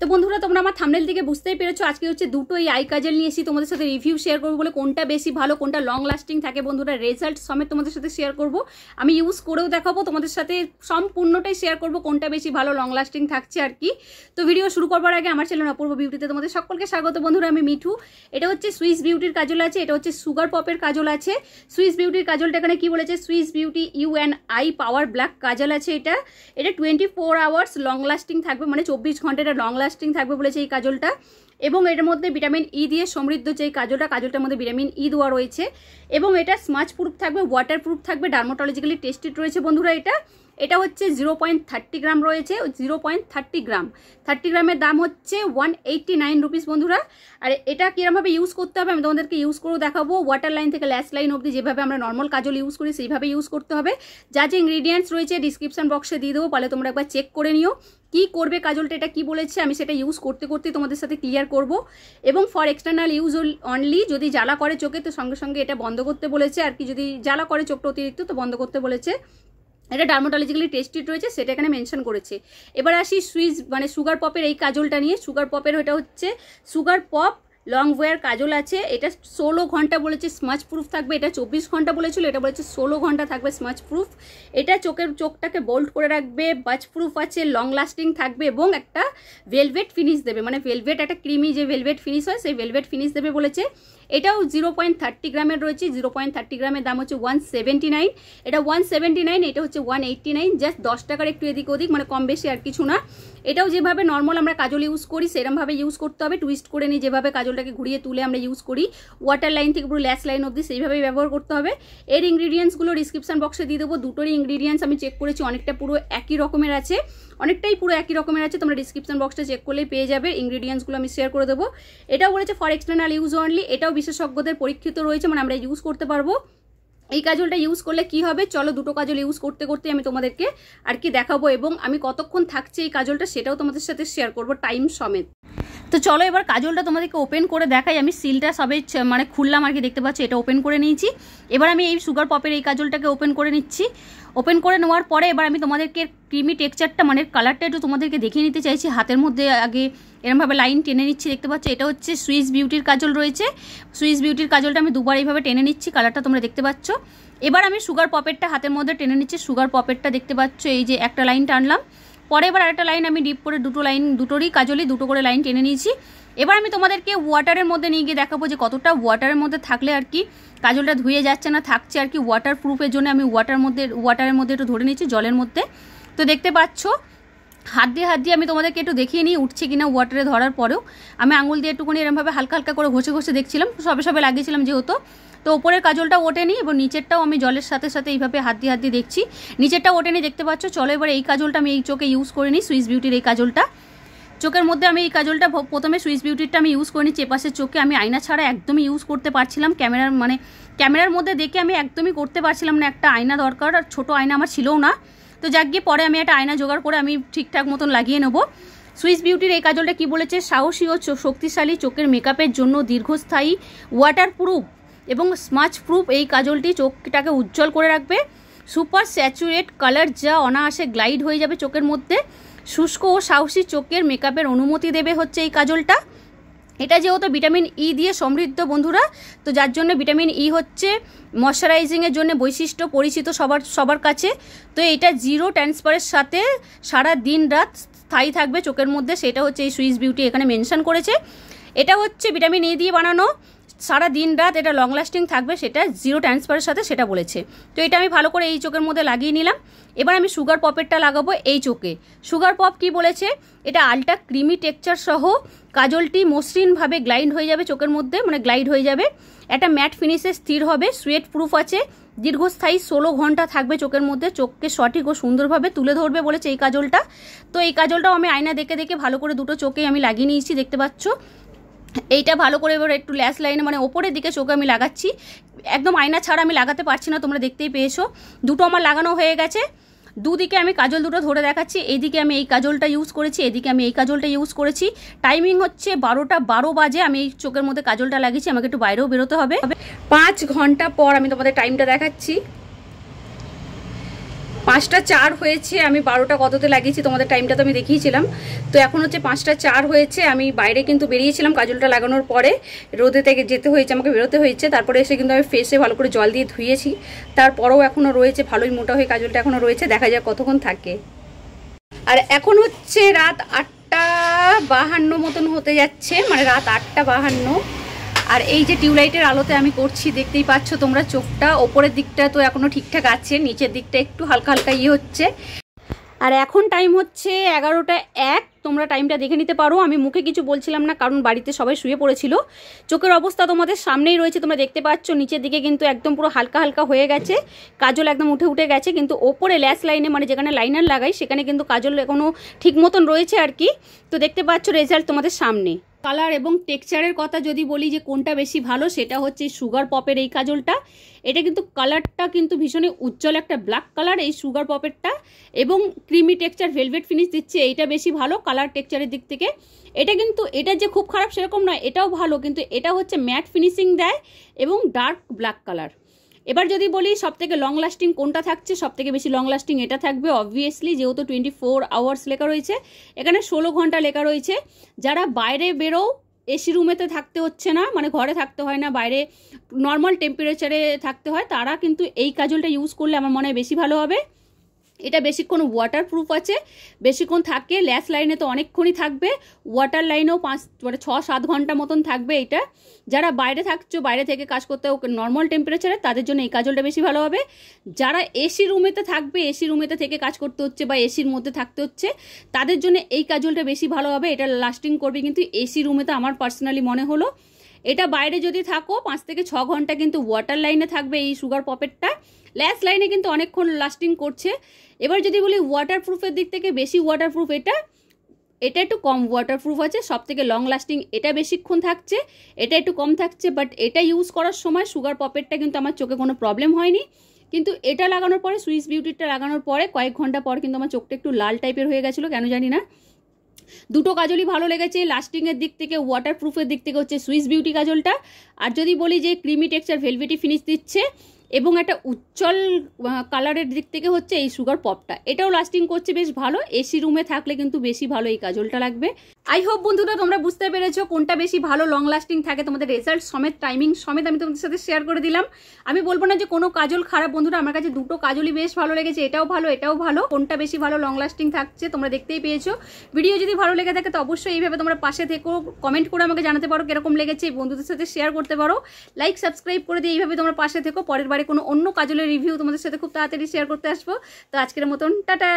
তো বন্ধুরা তোমরা আমার থাম্বনেল থেকে বুঝতেই পেরেছো আজকে হচ্ছে দুটো এই আই কাজল নিয়ে এসেছি তোমাদের সাথে রিভিউ শেয়ার করবো বলে কোনটা বেশি ভালো কোনটা লং লাস্টিং থাকে বন্ধুরা রেজাল্ট সমেত তোমাদের সাথে শেয়ার করব। আমি ইউজ করেও দেখাবো তোমাদের সাথে সম্পূর্ণটাই শেয়ার করব কোনটা বেশি ভালো লং লাস্টিং থাকছে আর কি। তো ভিডিও শুরু করবার আগে আমার চ্যানেল অপূর্ব বিউটিতে তোমাদের সকলকে স্বাগত বন্ধুরা। আমি মিঠু। এটা হচ্ছে সুইস বিউটির কাজল আছে, এটা হচ্ছে সুগার পপের কাজল আছে। সুইস বিউটির কাজলটা এখানে কি বলেছে, সুইস বিউটি UNI পাওয়ার ব্ল্যাক কাজল আছে। এটা 24 আওয়ার্স লং লাস্টিং থাকবে, মানে 24 ঘন্টা এটা লং লাস্টিং থাকবে বলেছে এই কাজলটা। এবং এর মধ্যে ভিটামিন ই দিয়ে সমৃদ্ধ যে কাজলটার মধ্যে ভিটামিন ই দেওয়া রয়েছে। এবং এটা স্মাচ প্রুফ থাকবে, ওয়াটার প্রুফ থাকবে, ডার্মাটোলজিক্যালি টেস্টেড রয়েছে বন্ধুরা। এটা হচ্ছে 0.30 গ্রাম রয়েছে, 0.30 গ্রাম। 30 গ্রামের দাম হচ্ছে 189 রুপিস বন্ধুরা। আর এটা কীরকমভাবে ইউজ করতে হবে আমি তোমাদেরকে ইউজ করেও দেখাবো। ওয়াটার লাইন থেকে ল্যাশ লাইন অবধি যেভাবে আমরা নর্মাল কাজল ইউজ করি সেইভাবে ইউজ করতে হবে। যা যে ইনগ্রিডিয়েন্টস রয়েছে ডিসক্রিপশন বক্সে দিয়ে দেবো, পারলে তোমরা একবার চেক করে নিও কি করবে কাজলটা, এটা কি বলেছে আমি সেটা ইউজ করতে করতেই তোমাদের সাথে ক্লিয়ার করব। এবং ফর এক্সটার্নাল ইউজ অনলি, যদি জ্বালা করে চোখে তো সঙ্গে সঙ্গে এটা বন্ধ করতে বলেছে আর কি। যদি জ্বালা করে চোখটা অতিরিক্ত তো বন্ধ করতে বলেছে। এটা ডার্মাটোলজিক্যালি টেস্টেড রয়েছে সেটা এখানে মেনশন করেছে। এবার আসি সুইস মানে সুগার পপের এই কাজলটা নিয়ে। সুগার পপের ওটা হচ্ছে সুগার পপ লং ওয়্যার কাজল আছে। এটা 16 ঘন্টা বলেছে স্মাচ প্রুফ থাকবে, এটা 24 ঘন্টা বলেছিল, এটা বলেছে 16 ঘন্টা থাকবে স্মাচ প্রুফ। এটা চোখটাকে বোল্ড করে রাখবে, বাজ প্রুফ আছে, লং লাস্টিং থাকবে এবং একটা ভেলভেট ফিনিশ দেবে, মানে ভেলভেট একটা ক্রিমি যে ভেলভেট ফিনিশ হয় সেই ভেলভেট ফিনিশ দেবে বলেছে। এটাও 0.30 গ্রামের রয়েছে, 0.30 গ্রামের দাম হচ্ছে 179। এটা 179, এটা হচ্ছে 189, জাস্ট 10 টাকার একটু এদিক ওদিক, মানে কম বেশি আর কিছু না। এটাও যেভাবে নর্মাল আমরা কাজল ইউজ করি সেরকমভাবে ইউজ করতে হবে, টুইস্ট করে নিই যেভাবে কাজলটাকে ঘুরিয়ে তুলে আমরা ইউজ করি ওয়াটার লাইন থেকে পুরো ল্যাশ লাইন অবধি সেইভাবেই ব্যবহার করতে হবে। এর ইনগ্রিডিয়েন্টসগুলো ডিসক্রিপশন বক্সে দিয়ে দেবো। দুটোরই ইনগ্রিডিয়েন্টস আমি চেক করেছি, অনেকটা পুরো একই রকমের আছে, অনেকটাই পুরো একই রকমের আছে। তোমরা ডিসক্রিপশন বক্সটা চেক করলেই পেয়ে যাবে। ইনগ্রিডিয়েন্টসগুলো আমি শেয়ার করে দেবো। এটাও বলেছে ফর এক্সটার্নাল ইউজ অনলি, এটাও বিশেষজ্ঞদের পরীক্ষিত রয়েছে, মানে আমরা ইউজ করতে পারবো। এই কাজলটা ইউজ করলে কি হবে চলো দুটো কাজল ইউজ করতে করতে আমি তোমাদেরকে আর কি দেখাবো এবং আমি কতক্ষণ থাকছে এই কাজলটা সেটাও তোমাদের সাথে শেয়ার করবো টাইম সমেত। তো চলো এবার কাজলটা তোমাদেরকে ওপেন করে দেখাই। আমি সিলটা সবে মানে খুললাম আর কি, দেখতে পাচ্ছি এটা ওপেন করে নিয়েছি। এবার আমি এই সুগার পপের এই কাজলটাকে ওপেন করে নিচ্ছি। ওপেন করে নেওয়ার পরে এবার আমি তোমাদেরকে ক্রিমি টেক্সচারটা মানে কালারটা একটু তোমাদেরকে দেখিয়ে নিতে চাইছি। হাতের মধ্যে আগে এরমভাবে লাইন টেনে নিচ্ছি, দেখতে পাচ্ছ এটা হচ্ছে সুইস বিউটির কাজল রয়েছে। সুইস বিউটির কাজলটা আমি দুবার এইভাবে টেনে নিচ্ছি, কালারটা তোমরা দেখতে পাচ্ছ। এবার আমি সুগার পপেরটা হাতের মধ্যে টেনে নিচ্ছি। সুগার পপেরটা দেখতে পাচ্ছ এই যে একটা লাইন টানলাম, পরে এবার আরেকটা লাইন আমি ডিপ করে দুটো লাইন, দুটোরই কাজলই দুটো করে লাইন টেনে নিয়েছি। এবার আমি তোমাদেরকে ওয়াটারের মধ্যে নিয়ে গিয়ে দেখাবো যে কতটা ওয়াটারের মধ্যে থাকলে আর কি কাজলটা ধুয়ে যাচ্ছে না, থাকছে আর কি। ওয়াটার প্রুফের জন্য আমি ওয়াটারের মধ্যে একটু ধরে নিচ্ছি জলের মধ্যে। তো দেখতে পাচ্ছ হাত দিয়ে আমি তোমাদেরকে একটু দেখিয়ে নিই উঠছে কিনা ওয়াটারে ধরার পরেও। আমি আঙুল দিয়ে একটুখানি এরমভাবে হালকা হালকা করে ঘষে দেখছিলাম, সবে লাগিয়েছিলাম যেহেতু। তো ওপরের কাজলটা ওঠেনি এবং নিচেরটাও আমি জলের সাথে সাথে এইভাবে হাত দিয়ে দেখছি, নিচেরটা ওঠেনি দেখতে পাচ্ছ। চলো এবার এই কাজলটা আমি এই চোখে ইউজ করে নিই, সুইস বিউটির এই কাজলটা। চোখের মধ্যে আমি এই কাজলটা প্রথমে সুইস বিউটিরটা আমি ইউজ করে নিচ্ছি এপাশের চোখে। আমি আয়না ছাড়া একদমই ইউজ করতে পারছিলাম, ক্যামেরার মধ্যে দেখে আমি একদমই করতে পারছিলাম না। একটা আয়না দরকার, আর ছোটো আয়না আমার ছিলও না। তো যাক গিয়ে পরে আমি একটা আয়না জোগাড় করে আমি ঠিকঠাক মতন লাগিয়ে নেবো। সুইস বিউটির এই কাজলটা কি বলেছে, সাহসী ও শক্তিশালী চোখের মেকআপের জন্য দীর্ঘস্থায়ী ওয়াটার প্রুফ এবং স্মাচ প্রুফ এই কাজলটি চোখটাকে উজ্জ্বল করে রাখবে। সুপার স্যাচুরেট কালার যা অনায়াসে গ্লাইড হয়ে যাবে চোখের মধ্যে। শুষ্ক ও সাহসী চোখের মেকআপের অনুমতি দেবে হচ্ছে এই কাজলটা। এটা যেহেতু ভিটামিন ই দিয়ে সমৃদ্ধ বন্ধুরা, তো যার জন্য ভিটামিন ই হচ্ছে ময়শ্চারাইজিংয়ের জন্য বৈশিষ্ট্য পরিচিত সবার কাছে। তো এটা জিরো ট্রান্সফারের সাথে সারা দিন রাত স্থায়ী থাকবে চোখের মধ্যে, সেটা হচ্ছে এই সুইস বিউটি এখানে মেনশন করেছে। এটা হচ্ছে ভিটামিন ই দিয়ে বানানো, সারা দিন রাত এটা লং লাস্টিং থাকবে, সেটা জিরো ট্রান্সফারের সাথে সেটা বলেছে। তো এটা আমি ভালো করে এই চোখের মধ্যে লাগিয়ে নিলাম। এবার আমি সুগার পপেরটা লাগাবো এই চোখে। সুগার পপ কি বলেছে, এটা আলট্রা ক্রিমি টেক্সচার সহ কাজলটি মসৃণভাবে গ্লাইড হয়ে যাবে চোখের মধ্যে, মানে গ্লাইড হয়ে যাবে। একটা ম্যাট ফিনিশে স্থির হবে, সুয়েট প্রুফ আছে, দীর্ঘস্থায়ী 16 ঘন্টা থাকবে চোখের মধ্যে, চোখকে সঠিক ও সুন্দরভাবে তুলে ধরবে বলেছে এই কাজলটা। তো এই কাজলটাও আমি আয়না দেখে ভালো করে দুটো চোখে আমি লাগিয়ে নিয়েছি, দেখতে পাচ্ছ। এইটা ভালো করে এবার একটু ল্যাশ লাইনে মানে ওপরের দিকে চোখে আমি লাগাচ্ছি, একদম আয়না ছাড়া আমি লাগাতে পারছি না, তোমরা দেখতেই পেয়েছো। দুটো আমার লাগানো হয়ে গেছে। দুদিকে আমি কাজল দুটো ধরে দেখাচ্ছি, এইদিকে আমি এই কাজলটা ইউজ করেছি, এদিকে আমি এই কাজলটা ইউজ করেছি। টাইমিং হচ্ছে 12টা 12 বাজে আমি এই চোখের মধ্যে কাজলটা লাগিয়েছি, আমাকে একটু বাইরেও বেরোতে হবে। 5 ঘন্টা পর আমি তোমাদের টাইমটা দেখাচ্ছি। 5টা 4 হয়েছে, আমি 12টা কততে লাগিয়েছি তোমাদের টাইমটা তো আমি দেখিয়েছিলাম। তো এখন হচ্ছে 5টা 4 হয়েছে। আমি বাইরে কিন্তু বেরিয়েছিলাম কাজলটা লাগানোর পরে, রোদে থেকে যেতে হয়েছে, আমাকে বেরোতে হয়েছে। তারপরে এসে কিন্তু আমি ফেসে ভালো করে জল দিয়ে ধুয়েছি, তারপরেও এখনও রয়েছে, ভালোই মোটা হয়ে কাজলটা এখনও রয়েছে, দেখা যাক কতক্ষণ থাকে। আর এখন হচ্ছে রাত 8টা 52 মতন হতে যাচ্ছে, মানে রাত 8টা 52। আর এই যে টিউবলাইটের আলোতে আমি করছি, দেখতেই পাচ্ছ তোমরা চোখটা, ওপরের দিকটা তো এখনও ঠিকঠাক আছে, নিচের দিকটা একটু হালকা হালকা হচ্ছে। আর এখন টাইম হচ্ছে 11টা 1। তোমরা টাইমটা দেখে নিতে পারো, আমি মুখে কিছু বলছিলাম না কারণ বাড়িতে সবাই শুয়ে পড়েছিল। চোখের অবস্থা তোমাদের সামনেই রয়েছে, তোমরা দেখতে পাচ্ছ নিচের দিকে কিন্তু একদম পুরো হালকা হালকা হয়ে গেছে, কাজল একদম উঠে উঠে গেছে। কিন্তু ওপরে ল্যাশ লাইনে, মানে যেখানে লাইনার লাগাই সেখানে কিন্তু কাজল এখনও ঠিক মতন রয়েছে আর কি। তো দেখতে পাচ্ছ রেজাল্ট তোমাদের সামনে। কালার এবং টেক্সচারের কথা যদি বলি যে কোনটা বেশি ভালো, সেটা হচ্ছে সুগার পপের এই কাজলটা। এটা কিন্তু কালারটা কিন্তু ভীষণই উজ্জ্বল একটা ব্ল্যাক কালার এই সুগার পপেরটা, এবং ক্রিমি টেক্সচার ভেলভেট ফিনিশ দিচ্ছে, এইটা বেশি ভালো কালার টেক্সচারের দিক থেকে। এটা কিন্তু এটা যে খুব খারাপ সেরকম নয়, এটাও ভালো, কিন্তু এটা হচ্ছে ম্যাট ফিনিশিং দেয় এবং ডার্ক ব্ল্যাক কালার। এবার যদি বলি সব থেকে লং লাস্টিং কোনটা থাকছে, সব থেকে বেশি লং লাস্টিং এটা থাকবে অবভিয়াসলি, যেহেতু 24 আওয়ার্স লেখা রয়েছে, এখানে 16 ঘন্টা লেখা রয়েছে। যারা বাইরে বেরো, এসি রুমেতে থাকতে হচ্ছে না, মানে ঘরে থাকতে হয় না, বাইরে নর্মাল টেম্পারেচারে থাকতে হয়, তারা কিন্তু এই কাজলটা ইউজ করলে আমার মনে হয় বেশি ভালো হবে। এটা বেশিক্ষণ ওয়াটারপ্রুফ আছে, বেশিক্ষণ থাকে, ল্যাশ লাইনে তো অনেকক্ষণই থাকবে, ওয়াটার লাইনেও 6-7 ঘন্টা মতন থাকবে এটা। যারা বাইরে থাকছো, বাইরে থেকে কাজ করতে নর্মাল টেম্পারেচারে, তাদের জন্য এই কাজলটা বেশি ভালো হবে। যারা এসি রুমেতে থাকবে, এসি রুমেতে থেকে কাজ করতে হচ্ছে বা এসির মধ্যে থাকতে হচ্ছে, তাদের জন্য এই কাজলটা বেশি ভালো হবে, এটা লাস্টিং করবে। কিন্তু এসি রুমেতে আমার পার্সোনালি মনে হলো, এটা বাইরে যদি থাকো 5 থেকে 6 ঘন্টা কিন্তু ওয়াটার লাইনে থাকবে এই সুগার পপেটটা, ল্যাশ লাইনে কিন্তু অনেকক্ষণ লাস্টিং করছে। এবার যদি বলি ওয়াটারপ্রুফের দিক থেকে, বেশি ওয়াটারপ্রুফ এটা একটু কম ওয়াটারপ্রুফ আছে, সব থেকে লং লাস্টিং এটা বেশিক্ষণ থাকছে, এটা একটু কম থাকছে। বাট এটা ইউজ করার সময় সুগার পপেটটা কিন্তু আমার চোখে কোনো প্রবলেম হয়নি, কিন্তু এটা লাগানোর পরে, সুইস বিউটিটা লাগানোর পরে কয়েক ঘন্টা পর কিন্তু আমার চোখটা একটু লাল টাইপের হয়ে গেছিলো, কেন জানি না। দুটো কাজলই ভালো লেগেছে, লাস্টিংয়ের দিক থেকে, ওয়াটারপ্রুফের দিক থেকে হচ্ছে সুইস বিউটি কাজলটা। আর যদি বলি যে ক্রিমি টেক্সচার ভেলভেটি ফিনিশ দিচ্ছে এবং একটা উজ্জ্বল কালারের দিক থেকে হচ্ছে এই সুগার পপটা, এটাও লাস্টিং করছে বেশ ভালো। এসি রুমে থাকলে কিন্তু বেশি ভালো এই কাজলটা লাগবে। আই হোপ বন্ধুরা তোমরা বুঝতে পেরেছো কোনটা বেশি ভালো লং লাস্টিং থাকে, তোমাদের রেজাল্ট সমেত, টাইমিং সমেত আমি তোমাদের সাথে শেয়ার করে দিলাম। আমি বলবো না যে কোনো কাজল খারাপ বন্ধুরা, আমার কাছে দুটো কাজলই বেশ ভালো লেগেছে, এটাও ভালো এটাও ভালো। কোনটা বেশি ভালো লং লাস্টিং থাকছে তোমরা দেখতেই পেয়েছো। ভিডিও যদি ভালো লেগে থাকে তো অবশ্যই এইভাবে তোমরা পাশে থেকো, কমেন্ট করে আমাকে জানাতে পারো কিরকম লেগেছে, বন্ধুদের সাথে শেয়ার করতে পারো, লাইক সাবস্ক্রাইব করে দিয়ে এইভাবে তোমরা পাশে থেকো। পরের বারে কোনো অন্য কাজলের রিভিউ তোমাদের সাথে খুব তাড়াতাড়ি শেয়ার করতে আসবো। তো আজকের মতন টাটা।